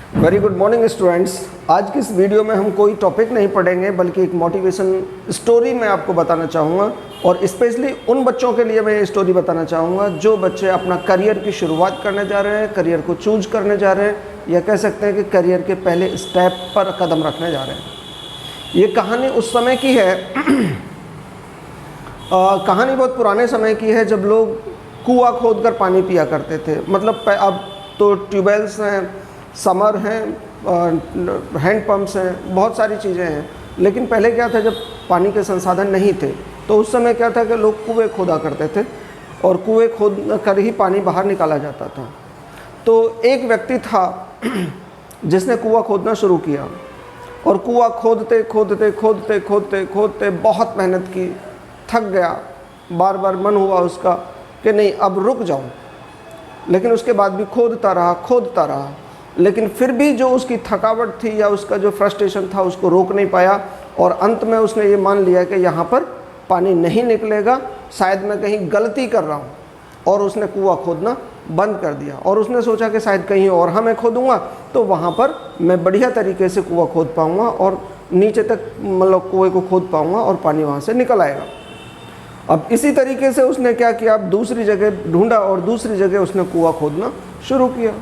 Very good morning students. आज की इस वीडियो में हम कोई टॉपिक नहीं पढ़ेंगे बल्कि एक मोटिवेशन स्टोरी मैं आपको बताना चाहूँगा और स्पेशली उन बच्चों के लिए मैं ये स्टोरी बताना चाहूँगा जो बच्चे अपना करियर की शुरुआत करने जा रहे हैं, करियर को चूज करने जा रहे हैं या कह सकते हैं कि करियर के पहले स्टेप पर कदम रखने जा रहे हैं। ये कहानी उस समय की है कहानी बहुत पुराने समय की है जब लोग कुआं खोद कर पानी पिया करते थे। मतलब अब तो ट्यूबवेल्स हैं, समर हैं, हैंड पंप्स हैं, बहुत सारी चीज़ें हैं। लेकिन पहले क्या था, जब पानी के संसाधन नहीं थे तो उस समय क्या था कि लोग कुएं खोदा करते थे और कुएं खोद कर ही पानी बाहर निकाला जाता था। तो एक व्यक्ति था जिसने कुआं खोदना शुरू किया और कुआं खोदते खोदते खोदते खोदते खोदते बहुत मेहनत की, थक गया। बार बार मन हुआ उसका कि नहीं अब रुक जाऊं, लेकिन उसके बाद भी खोदता रहा, लेकिन फिर भी जो उसकी थकावट थी या उसका जो फ्रस्ट्रेशन था उसको रोक नहीं पाया और अंत में उसने ये मान लिया कि यहाँ पर पानी नहीं निकलेगा, शायद मैं कहीं गलती कर रहा हूँ, और उसने कुआं खोदना बंद कर दिया। और उसने सोचा कि शायद कहीं और मैं खोदूँगा तो वहाँ पर मैं बढ़िया तरीके से कुआं खोद पाऊँगा और नीचे तक मतलब कुएँ को खोद पाऊँगा और पानी वहाँ से निकल आएगा। अब इसी तरीके से उसने क्या किया, अब दूसरी जगह ढूंढा और दूसरी जगह उसने कुआं खोदना शुरू किया।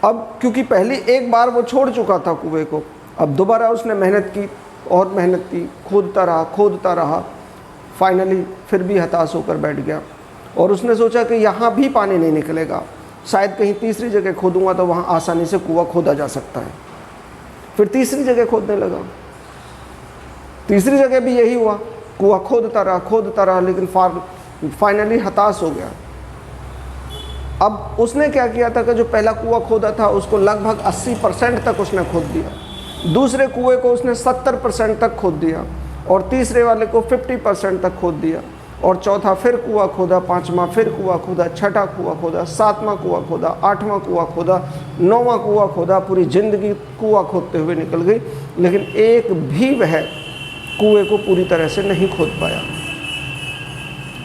अब क्योंकि पहली एक बार वो छोड़ चुका था कुएं को, अब दोबारा उसने मेहनत की और मेहनत की, खोदता रहा। फाइनली फिर भी हताश होकर बैठ गया और उसने सोचा कि यहाँ भी पानी नहीं निकलेगा, शायद कहीं तीसरी जगह खोदूंगा तो वहाँ आसानी से कुआं खोदा जा सकता है। फिर तीसरी जगह खोदने लगा, तीसरी जगह भी यही हुआ, कुआं खोदता रहा, लेकिन फाइनली हताश हो गया। अब उसने क्या किया था कि जो पहला कुआं खोदा था उसको लगभग 80% तक उसने खोद दिया, दूसरे कुएं को उसने 70% तक खोद दिया और तीसरे वाले को 50% तक खोद दिया और चौथा फिर कुआं खोदा, पांचवा फिर कुआं खोदा, छठा कुआं खोदा, सातवां कुआं खोदा, आठवां कुआं खोदा, नौवां कुआं खोदा। पूरी जिंदगी कुआं खोदते हुए निकल गई, लेकिन एक भी वह कुएं को पूरी तरह से नहीं खोद पाया।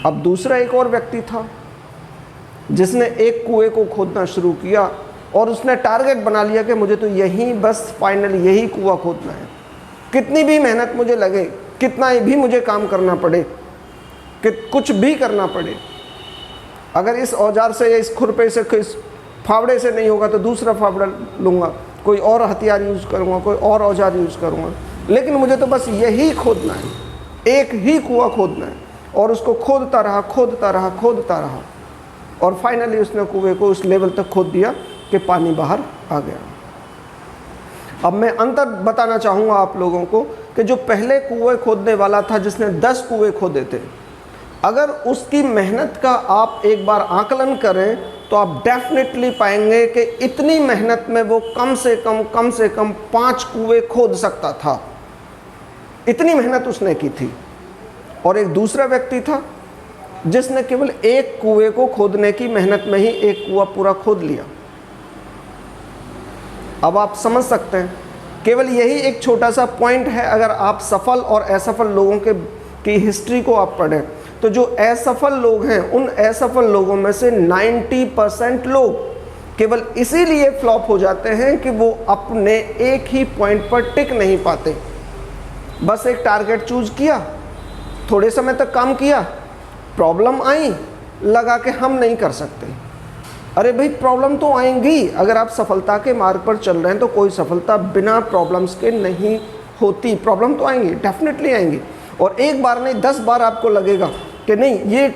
अब दूसरा एक और व्यक्ति था जिसने एक कुएं को खोदना शुरू किया और उसने टारगेट बना लिया कि मुझे तो यहीं बस फाइनल यही कुआं खोदना है, कितनी भी मेहनत मुझे लगे, कितना भी मुझे काम करना पड़े, कि कुछ भी करना पड़े, अगर इस औजार से या इस खुरपे से इस फावड़े से नहीं होगा तो दूसरा फावड़ा लूँगा, कोई और हथियार यूज़ करूँगा, कोई और औजार यूज़ करूँगा, लेकिन मुझे तो बस यही खोदना है, एक ही कुआं खोदना है। और उसको खोदता रहा और फाइनली उसने कुएं को उस लेवल तक खोद दिया कि पानी बाहर आ गया। अब मैं अंतर बताना चाहूँगा आप लोगों को कि जो पहले कुएं खोदने वाला था जिसने 10 कुएं खोदे थे, अगर उसकी मेहनत का आप एक बार आकलन करें तो आप डेफिनेटली पाएंगे कि इतनी मेहनत में वो कम से कम 5 कुएं खोद सकता था, इतनी मेहनत उसने की थी। और एक दूसरा व्यक्ति था जिसने केवल एक कुएं को खोदने की मेहनत में ही एक कुआं पूरा खोद लिया। अब आप समझ सकते हैं, केवल यही एक छोटा सा पॉइंट है। अगर आप सफल और असफल लोगों की हिस्ट्री को आप पढ़ें तो जो असफल लोग हैं उन असफल लोगों में से 90% लोग केवल इसीलिए फ्लॉप हो जाते हैं कि वो अपने एक ही पॉइंट पर टिक नहीं पाते। बस एक टारगेट चूज किया, थोड़े समय तक काम किया, प्रॉब्लम आई, लगा कि हम नहीं कर सकते। अरे भाई प्रॉब्लम तो आएंगी, अगर आप सफलता के मार्ग पर चल रहे हैं तो कोई सफलता बिना प्रॉब्लम्स के नहीं होती। प्रॉब्लम तो आएंगी, डेफिनेटली आएंगी, और एक बार नहीं 10 बार आपको लगेगा कि नहीं ये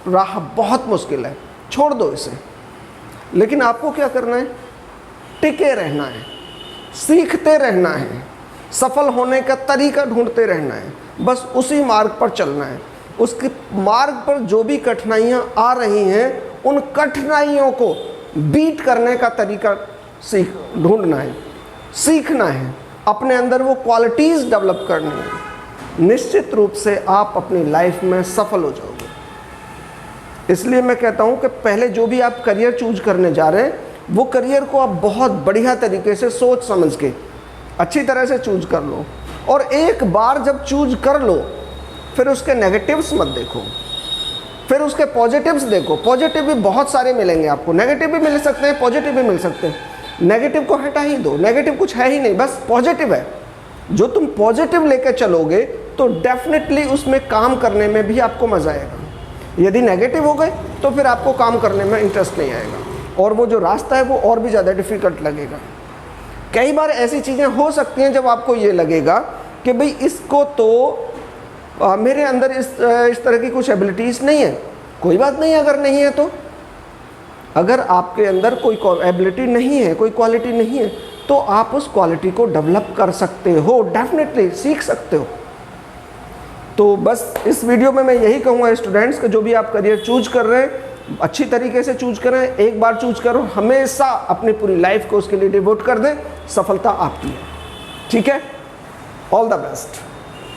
राह बहुत मुश्किल है, छोड़ दो इसे। लेकिन आपको क्या करना है, टिके रहना है, सीखते रहना है, सफल होने का तरीका ढूंढते रहना है, बस उसी मार्ग पर चलना है। उसके मार्ग पर जो भी कठिनाइयाँ आ रही हैं उन कठिनाइयों को बीट करने का तरीका ढूंढना है, सीखना है, अपने अंदर वो क्वालिटीज़ डेवलप करनी है। निश्चित रूप से आप अपनी लाइफ में सफल हो जाओगे। इसलिए मैं कहता हूँ कि पहले जो भी आप करियर चूज करने जा रहे हैं वो करियर को आप बहुत बढ़िया तरीके से सोच समझ के अच्छी तरह से चूज कर लो, और एक बार जब चूज कर लो फिर उसके नेगेटिव्स मत देखो, फिर उसके पॉजिटिव्स देखो। पॉजिटिव भी बहुत सारे मिलेंगे आपको, नेगेटिव भी मिल सकते हैं, पॉजिटिव भी मिल सकते हैं, नेगेटिव को हटा ही दो, नेगेटिव कुछ है ही नहीं, बस पॉजिटिव है। जो तुम पॉजिटिव लेकर चलोगे तो डेफिनेटली उसमें काम करने में भी आपको मज़ा आएगा। यदि नेगेटिव हो गए तो फिर आपको काम करने में इंटरेस्ट नहीं आएगा और वो जो रास्ता है वो और भी ज़्यादा डिफ़िकल्ट लगेगा। कई बार ऐसी चीज़ें हो सकती हैं जब आपको ये लगेगा कि भाई इसको तो मेरे अंदर इस तरह की कुछ एबिलिटीज़ नहीं है। कोई बात नहीं अगर नहीं है तो, अगर आपके अंदर कोई एबिलिटी नहीं है, कोई क्वालिटी नहीं है, तो आप उस क्वालिटी को डेवलप कर सकते हो, डेफिनेटली सीख सकते हो। तो बस इस वीडियो में मैं यही कहूँगा स्टूडेंट्स कि जो भी आप करियर चूज कर रहे हैं अच्छी तरीके से चूज करें। एक बार चूज करो, हमेशा अपनी पूरी लाइफ को उसके लिए डिवोट कर दें, सफलता आपकी है। ठीक है, ऑल द बेस्ट।